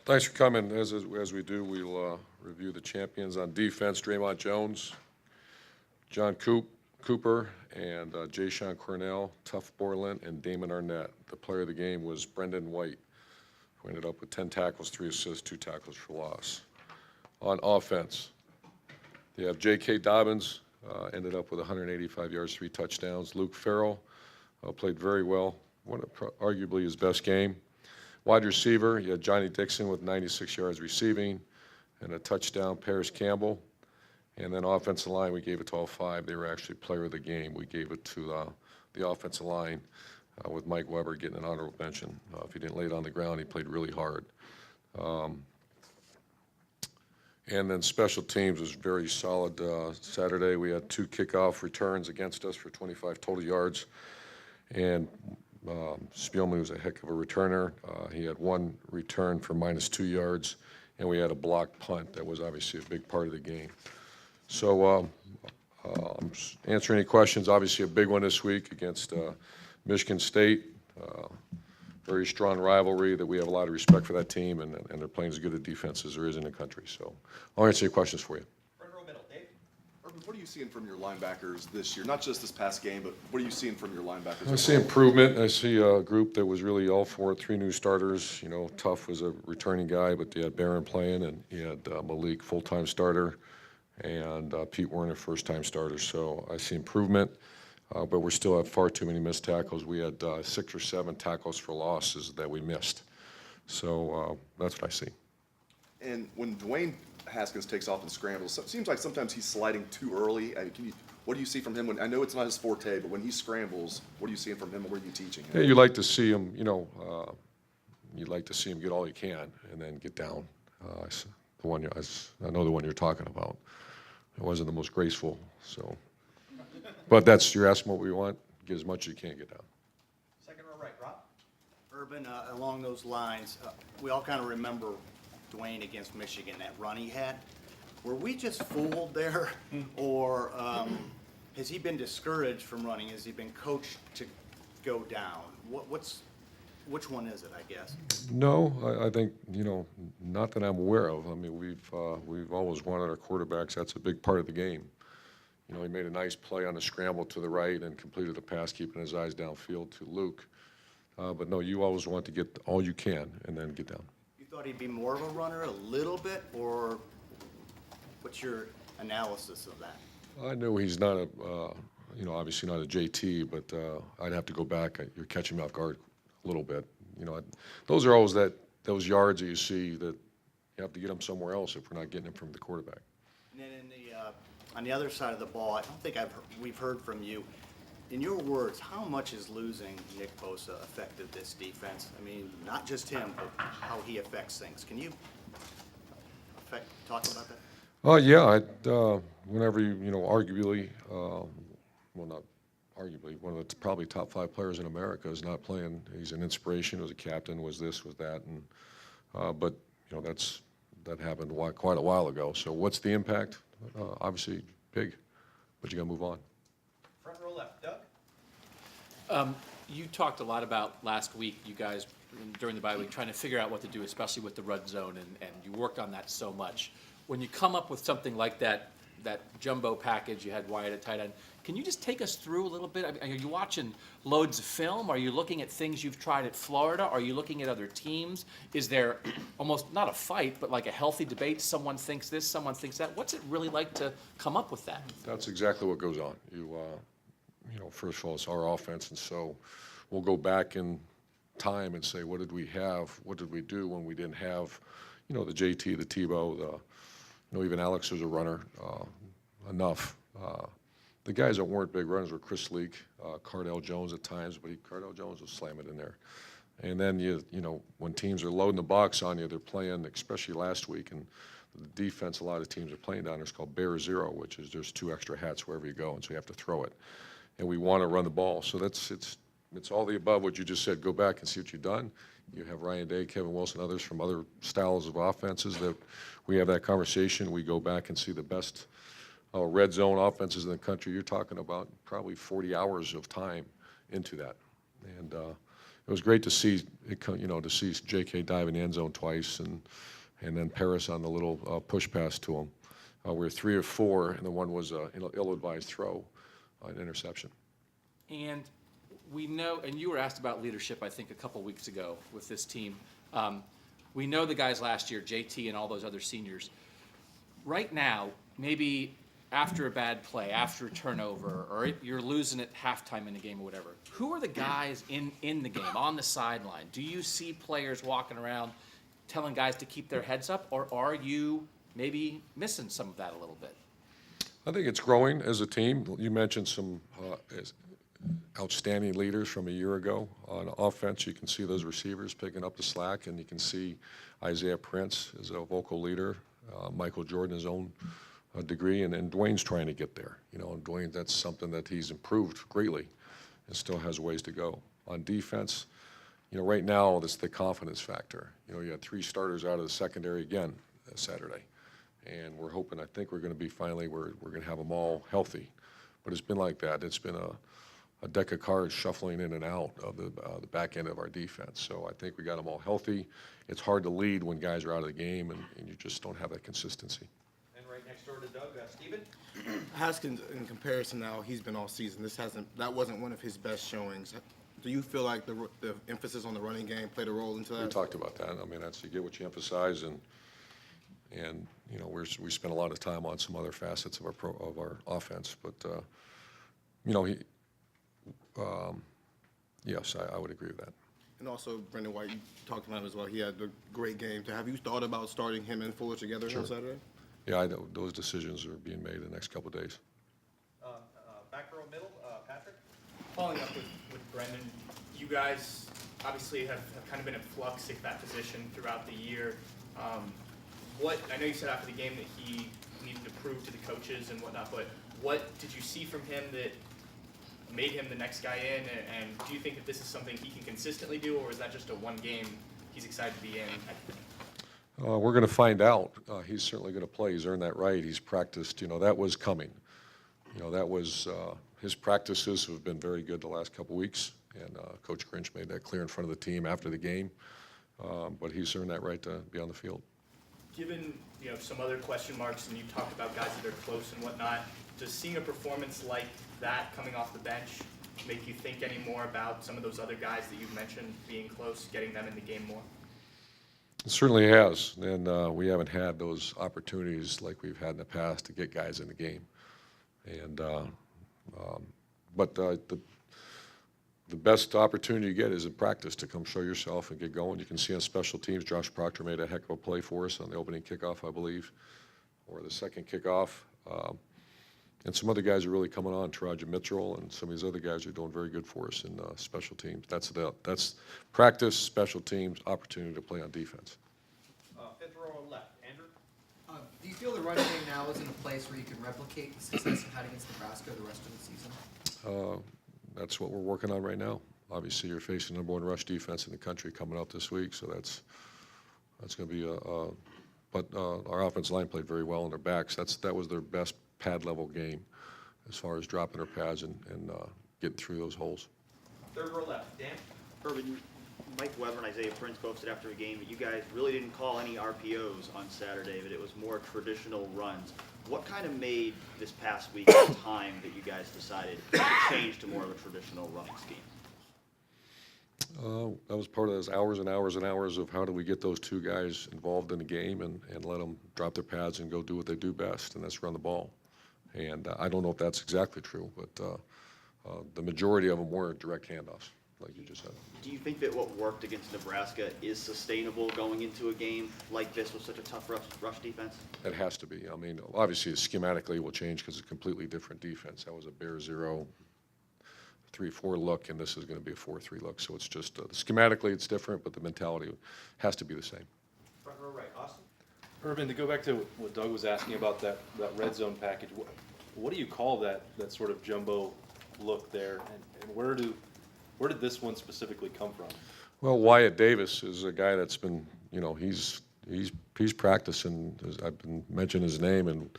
Thanks for coming. As we do, we'll review the champions on defense. Draymond Jones, John Cooper, and Jay Sean Cornell, Tuff Borland, and Damon Arnett. The player of the game was Brendan White, who ended up with 10 tackles, 3 assists, 2 tackles for loss. On offense, you have J.K. Dobbins, ended up with 185 yards, 3 touchdowns. Luke Farrell played very well, arguably his best game. Wide receiver, you had Johnny Dixon with 96 yards receiving and a touchdown. Paris Campbell. And then offensive line, we gave it to all 5. They were actually player of the game. We gave it to the offensive line with Mike Weber getting an honorable mention. If he didn't lay it on the ground, he played really hard. And then special teams was very solid Saturday. We had 2 kickoff returns against us for 25 total yards. And Spielman was a heck of a returner. He had 1 return for -2 yards, and we had a blocked punt. That was obviously a big part of the game. So I'm answering any questions. Obviously a big one this week against Michigan State. Very strong rivalry that we have a lot of respect for that team, and they're playing as good a defense as there is in the country. So I'll answer any questions for you. Front row middle, Dave. Urban, what are you seeing from your linebackers this year? Not just this past game, but what are you seeing from your linebackers? I see improvement. I see a group that was really all for it. 3 new starters. You know, Tuff was a returning guy, but you had Barron playing, and you had Malik, full-time starter, and Pete Werner, first-time starter. So I see improvement, but we still have far too many missed tackles. We had 6 or 7 tackles for losses that we missed. So that's what I see. And when Dwayne Haskins takes off and scrambles, it seems like sometimes he's sliding too early. What do you see from him? I know it's not his forte, but when he scrambles, what are you seeing from him, and what are you teaching him? Yeah, you like to see him, you'd like to see him get all he can and then get down. I know the one you're talking about. It wasn't the most graceful, so. But you're asking what we want, get as much as you can get down. Second row right, Rob. Urban, along those lines, we all kind of remember Dwayne against Michigan, that run he had. Were we just fooled there, or has he been discouraged from running? Has he been coached to go down? Which one is it, I guess? No, I think, not that I'm aware of. I mean, we've always wanted our quarterbacks. That's a big part of the game. He made a nice play on a scramble to the right and completed the pass, keeping his eyes downfield to Luke. But no, you always want to get all you can and then get down. You thought he'd be more of a runner a little bit, or what's your analysis of that? I know he's not obviously not a JT, but I'd have to go back. You're catching me off guard a little bit. Those are always those yards that you see that you have to get them somewhere else if we're not getting them from the quarterback. And then on the other side of the ball, I don't think we've heard from you. In your words, how much has losing Nick Bosa affected this defense? I mean, not just him, but how he affects things. Can you talk about that? Yeah. Whenever arguably, well, not arguably, one of the probably top 5 players in America is not playing. He's an inspiration. Was a captain. Was this? Was that? And but that happened quite a while ago. So what's the impact? Obviously big, but you got to move on. Front row left, Doug. You talked a lot about last week, you guys, during the bye week, trying to figure out what to do, especially with the red zone, and you worked on that so much. When you come up with something like that jumbo package, you had Wyatt at tight end, can you just take us through a little bit? I mean, are you watching loads of film? Are you looking at things you've tried at Florida? Are you looking at other teams? Is there almost not a fight, but like a healthy debate? Someone thinks this, someone thinks that. What's it really like to come up with that? That's exactly what goes on. First of all, it's our offense, and so we'll go back in time and say, what did we have? What did we do when we didn't have, the JT, the Tebow, even Alex was a runner enough. The guys that weren't big runners were Chris Leak, Cardell Jones at times, but Cardell Jones was slamming in there. And then when teams are loading the box on you, they're playing, especially last week, and the defense a lot of teams are playing down there is called Bear Zero, which is there's 2 extra hats wherever you go, and so you have to throw it. And we want to run the ball, so it's all the above what you just said. Go back and see what you've done. You have Ryan Day, Kevin Wilson, others from other styles of offenses that we have that conversation. We go back and see the best red zone offenses in the country. You're talking about probably 40 hours of time into that. And it was great to see, to see J.K. dive in the end zone twice and then Paris on the little push pass to him. We were 3 of 4, and the one was an ill-advised throw, an interception. And we know, and you were asked about leadership, I think, a couple weeks ago with this team. We know the guys last year, JT and all those other seniors. Right now, maybe after a bad play, after a turnover, or you're losing at halftime in a game or whatever, who are the guys in the game, on the sideline? Do you see players walking around telling guys to keep their heads up, or are you maybe missing some of that a little bit? I think it's growing as a team. You mentioned some outstanding leaders from a year ago. On offense, you can see those receivers picking up the slack, and you can see Isaiah Prince as a vocal leader, Michael Jordan his own degree, and Dwayne's trying to get there. And Dwayne, that's something that he's improved greatly and still has ways to go. On defense, right now, it's the confidence factor. You had 3 starters out of the secondary again Saturday. And we're hoping, I think we're going to be finally, we're going to have them all healthy. But it's been like that. It's been a deck of cards shuffling in and out of the back end of our defense. So I think we got them all healthy. It's hard to lead when guys are out of the game, and you just don't have that consistency. And right next door to Doug, Steven. Haskins, in comparison now, he's been all season. That wasn't one of his best showings. Do you feel like the emphasis on the running game played a role into that? We talked about that. I mean, that's you get what you emphasize, and we spent a lot of time on some other facets of our offense. But yes, I would agree with that. And also, Brendan White, you talked about him as well. He had a great game. Have you thought about starting him and Fuller together on Saturday? Yeah, those decisions are being made in the next couple of days. Back row middle, Patrick. Following up with Brendan, you guys obviously have kind of been in flux at that position throughout the year. I know you said after the game that he needed to prove to the coaches and whatnot, but what did you see from him that made him the next guy in? And do you think that this is something he can consistently do, or is that just a one game he's excited to be in type of thing? We're going to find out. He's certainly going to play. He's earned that right. He's practiced. That was coming. That was his practices have been very good the last couple weeks, and Coach Grinch made that clear in front of the team after the game. But he's earned that right to be on the field. Given some other question marks, and you talked about guys that are close and whatnot, does seeing a performance like that coming off the bench make you think any more about some of those other guys that you've mentioned being close, getting them in the game more? It certainly has, and we haven't had those opportunities like we've had in the past to get guys in the game. And but the best opportunity you get is in practice to come show yourself and get going. You can see on special teams, Josh Proctor made a heck of a play for us on the opening kickoff, I believe, or the second kickoff. And some other guys are really coming on, Taraja Mitchell, and some of these other guys are doing very good for us in special teams. That's practice, special teams, opportunity to play on defense. Fifth row left, Andrew. Do you feel the running game now is in a place where you can replicate the success you had against Nebraska the rest of the season? That's what we're working on right now. Obviously, you're facing the #1 rush defense in the country coming up this week, so that's going to be but our offensive line played very well on their backs. That was their best pad level game as far as dropping their pads and getting through those holes. Third row left, Dan. Urban, Mike Weber and Isaiah Prince posted after the game that you guys really didn't call any RPOs on Saturday, but it was more traditional runs. What kind of made this past week the time that you guys decided to change to more of a traditional running scheme? That was part of those hours and hours and hours of how do we get those two guys involved in the game and let them drop their pads and go do what they do best, and that's run the ball. And I don't know if that's exactly true, but the majority of them were direct handoffs, like you just said. Do you think that what worked against Nebraska is sustainable going into a game like this with such a tough rush defense? It has to be. I mean, obviously, schematically it will change because it's a completely different defense. That was a bare 0, 3-4 look, and this is going to be a 4-3 look. So it's just schematically it's different, but the mentality has to be the same. Front row right, Austin. Urban, to go back to what Doug was asking about that red zone package, what do you call that sort of jumbo look there, and where did this one specifically come from? Well, Wyatt Davis is a guy that's been, he's practicing. I've been mentioning his name, and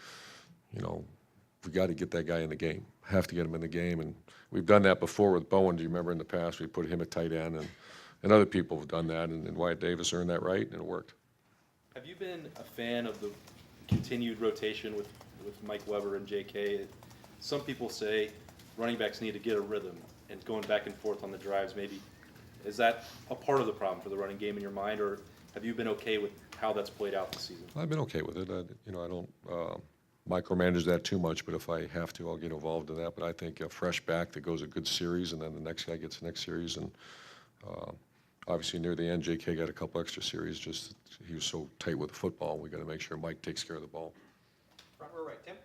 we got to get that guy in the game. Have to get him in the game, and we've done that before with Bowen. Do you remember in the past we put him at tight end, and and other people have done that, and Wyatt Davis earned that right, and it worked. Have you been a fan of the continued rotation with Mike Weber and J.K.? Some people say running backs need to get a rhythm, and going back and forth on the drives maybe. Is that a part of the problem for the running game in your mind, or have you been okay with how that's played out this season? I've been okay with it. I don't micromanage that too much, but if I have to, I'll get involved in that. But I think a fresh back that goes a good series, and then the next guy gets the next series, and obviously near the end, J.K. got a couple extra series. Just he was so tight with the football. We got to make sure Mike takes care of the ball. Front row right, Tim?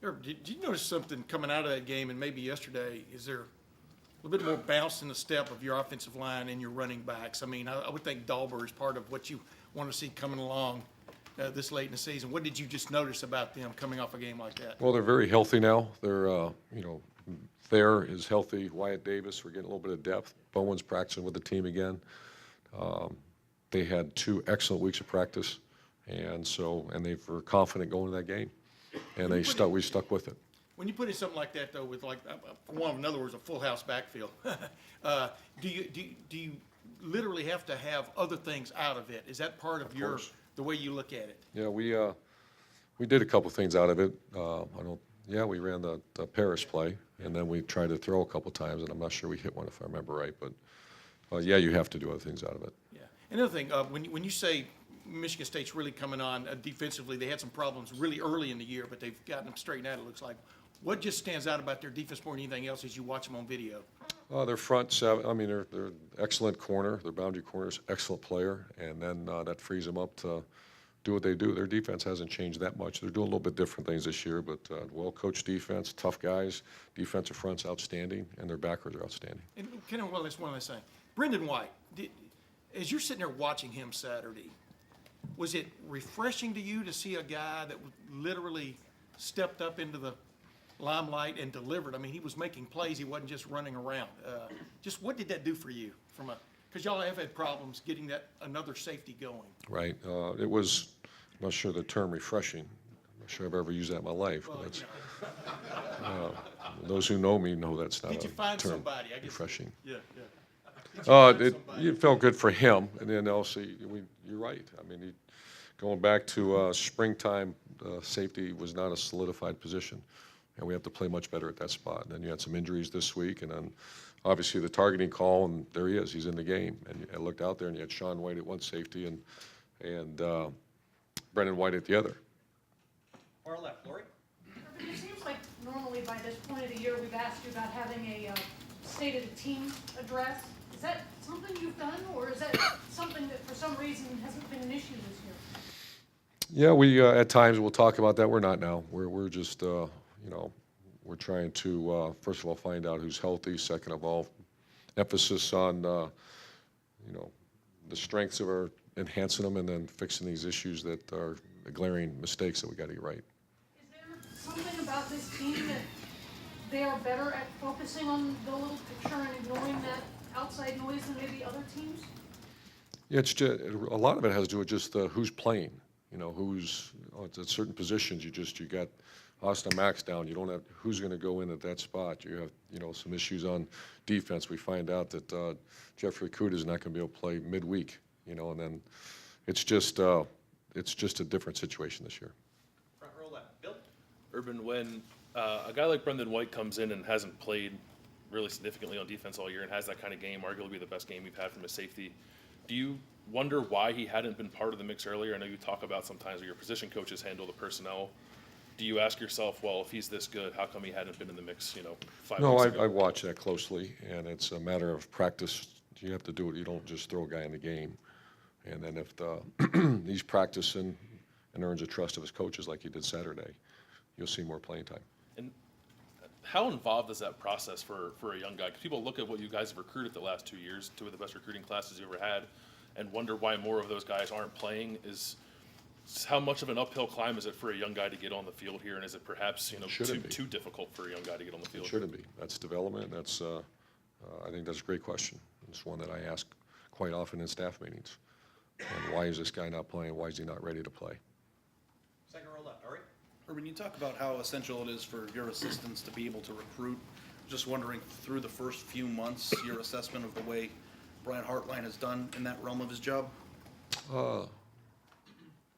Herb, did you notice something coming out of that game and maybe yesterday? Is there a little bit more bounce in the step of your offensive line and your running backs? I mean, I would think Dahlberg is part of what you want to see coming along this late in the season. What did you just notice about them coming off a game like that? Well, they're very healthy now. They're, Thayer is healthy. Wyatt Davis, we're getting a little bit of depth. Bowen's practicing with the team again. They had 2 excellent weeks of practice, and they were confident going to that game, and we stuck with it. When you put in something like that, though, with like, in other words, a full house backfield, do you literally have to have other things out of it? Is that part of the way you look at it? Yeah, we did a couple things out of it. We ran the Paris play, and then we tried to throw a couple times, and I'm not sure we hit one if I remember right, but you have to do other things out of it. Yeah. Another thing, when you say Michigan State's really coming on defensively, they had some problems really early in the year, but they've gotten them straightened out, it looks like. What just stands out about their defense more than anything else as you watch them on video? Their front seven, they're excellent corner. Their boundary corner's excellent player, and then that frees them up to do what they do. Their defense hasn't changed that much. They're doing a little bit different things this year, but well-coached defense, tough guys, defensive front's outstanding, and their backers are outstanding. And one last thing. Brendan White, as you're sitting there watching him Saturday, was it refreshing to you to see a guy that literally stepped up into the limelight and delivered? I mean, he was making plays. He wasn't just running around. Just what did that do for you? Because y'all have had problems getting that another safety going. Right. It was, I'm not sure the term refreshing. I'm not sure I've ever used that in my life. Well, But that's, those who know me know that's not Did you a find term somebody? I guess. refreshing. Yeah. Did you find somebody? It felt good for him, and then also you're right. I mean, going back to springtime, safety was not a solidified position, and we have to play much better at that spot. And then you had some injuries this week, and then obviously the targeting call, and there he is. He's in the game. And I looked out there, and you had Sean White at one safety and Brendan White at the other. Far left, Lori? It seems like normally by this point of the year, we've asked you about having a state of the team address. Is that something you've done, or is that something that for some reason hasn't been an issue this year? Yeah, we at times we'll talk about that. We're not now. We're just we're trying to first of all find out who's healthy. Second of all, emphasis on the strengths of our enhancing them, and then fixing these issues that are the glaring mistakes that we got to get right. Is there something about this team that they are better at focusing on the little picture and ignoring that outside noise than maybe other teams? Yeah, it's just, a lot of it has to do with just who's playing. Who's at certain positions. You got Austin Max down. You don't have who's going to go in at that spot. You have some issues on defense. We find out that Jeffrey Kuda is not going to be able to play midweek. And then it's just a different situation this year. Front row left, Bill? Urban, when a guy like Brendan White comes in and hasn't played really significantly on defense all year and has that kind of game, arguably the best game we've had from a safety, do you wonder why he hadn't been part of the mix earlier? I know you talk about sometimes where your position coaches handle the personnel. Do you ask yourself, well, if he's this good, how come he hadn't been in the mix, 5 No, weeks ago? I watch that closely, and it's a matter of practice. You have to do it. You don't just throw a guy in the game. And then if he's practicing and earns the trust of his coaches like he did Saturday, you'll see more playing time. And how involved is that process for a young guy? Because people look at what you guys have recruited the last 2 years, 2 of the best recruiting classes you ever had, and wonder why more of those guys aren't playing. How much of an uphill climb is it for a young guy to get on the field here, and is it perhaps too difficult for a young guy to get on the field? It shouldn't be. That's development. That's I think that's a great question. It's one that I ask quite often in staff meetings. And why is this guy not playing? Why is he not ready to play? Second row left, Ari? Urban, you talk about how essential it is for your assistants to be able to recruit. Just wondering, through the first few months, your assessment of the way Brian Hartline has done in that realm of his job?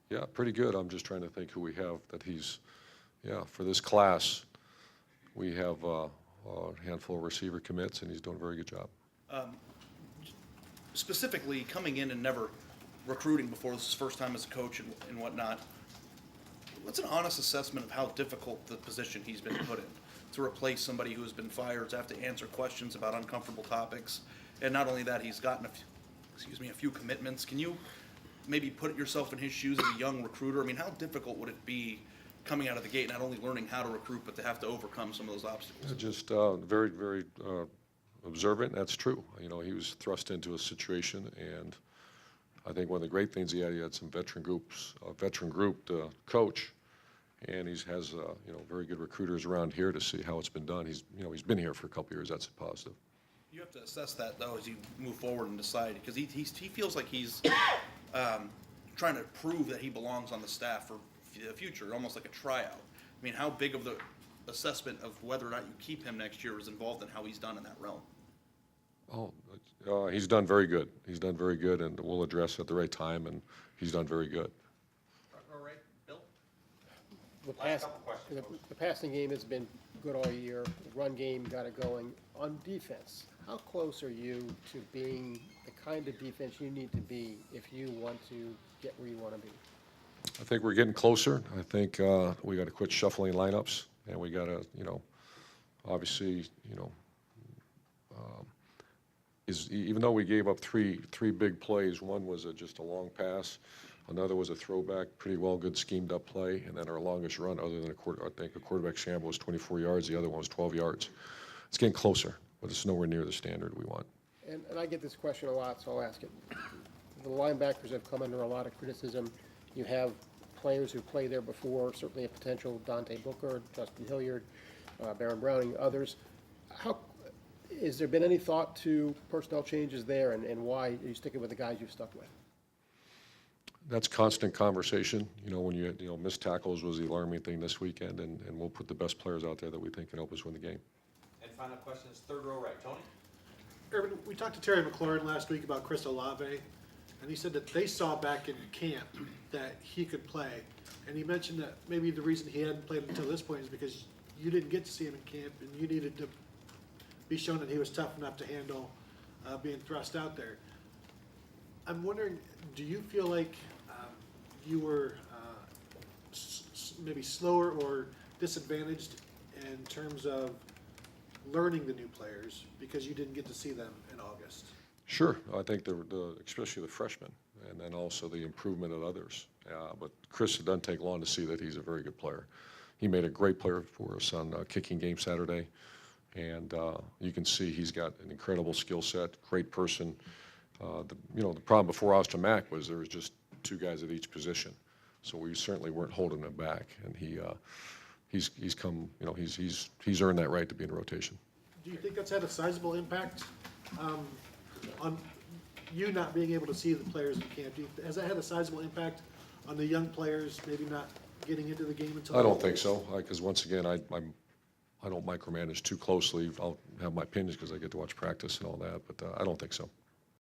Yeah, pretty good. I'm just trying to think who we have that for this class, we have a handful of receiver commits, and he's doing a very good job. Specifically, coming in and never recruiting before, this is his first time as a coach and whatnot, what's an honest assessment of how difficult the position he's been put in? To replace somebody who has been fired, to have to answer questions about uncomfortable topics, and not only that, he's gotten a few commitments. Can you maybe put yourself in his shoes as a young recruiter? I mean, how difficult would it be coming out of the gate, not only learning how to recruit, but to have to overcome some of those obstacles? Just very, very observant. That's true. You know, he was thrust into a situation, and I think one of the great things he had some veteran group to coach, and he has very good recruiters around here to see how it's been done. He's been here for a couple of years. That's a positive. You have to assess that, though, as you move forward and decide, because he feels like he's trying to prove that he belongs on the staff for the future, almost like a tryout. I mean, how big of the assessment of whether or not you keep him next year is involved in how he's done in that realm? He's done very good. He's done very good, and we'll address it at the right time, and he's done very good. Front row right, Bill? The Couple questions, folks. the passing game has been good all year. The run game got it going. On defense, how close are you to being the kind of defense you need to be if you want to get where you want to be? I think we're getting closer. I think we got to quit shuffling lineups, and we got to, obviously, even though we gave up three big plays, one was just a long pass, another was a throwback, pretty well good schemed up play, and then our longest run, other than I think a quarterback scramble, was 24 yards. The other one was 12 yards. It's getting closer, but it's nowhere near the standard we want. And I get this question a lot, so I'll ask it. The linebackers have come under a lot of criticism. You have players who played there before, certainly a potential Dante Booker, Justin Hilliard, Baron Browning, others. Has there been any thought to personnel changes there, and why are you sticking with the guys you've stuck with? That's constant conversation. When you missed tackles was the alarming thing this weekend, and we'll put the best players out there that we think can help us win the game. And final question is third row right, Tony? Urban, we talked to Terry McLaurin last week about Chris Olave, and he said that they saw back in camp that he could play. And he mentioned that maybe the reason he hadn't played until this point is because you didn't get to see him in camp, and you needed to be shown that he was tough enough to handle being thrust out there. I'm wondering, do you feel like you were maybe slower or disadvantaged in terms of learning the new players because you didn't get to see them in August? Sure. I think especially the freshmen, and then also the improvement of others. But Chris, it doesn't take long to see that he's a very good player. He made a great player for us on kicking game Saturday, and you can see he's got an incredible skill set, great person. The problem before Austin Mack was there was just two guys at each position, so we certainly weren't holding him back, and he's come, he's earned that right to be in rotation. Do you think that's had a sizable impact on you not being able to see the players in camp? Has that had a sizable impact on the young players maybe not getting into the game until? I don't think so, because once again, I don't micromanage too closely. I'll have my opinions because I get to watch practice and all that, but I don't think so.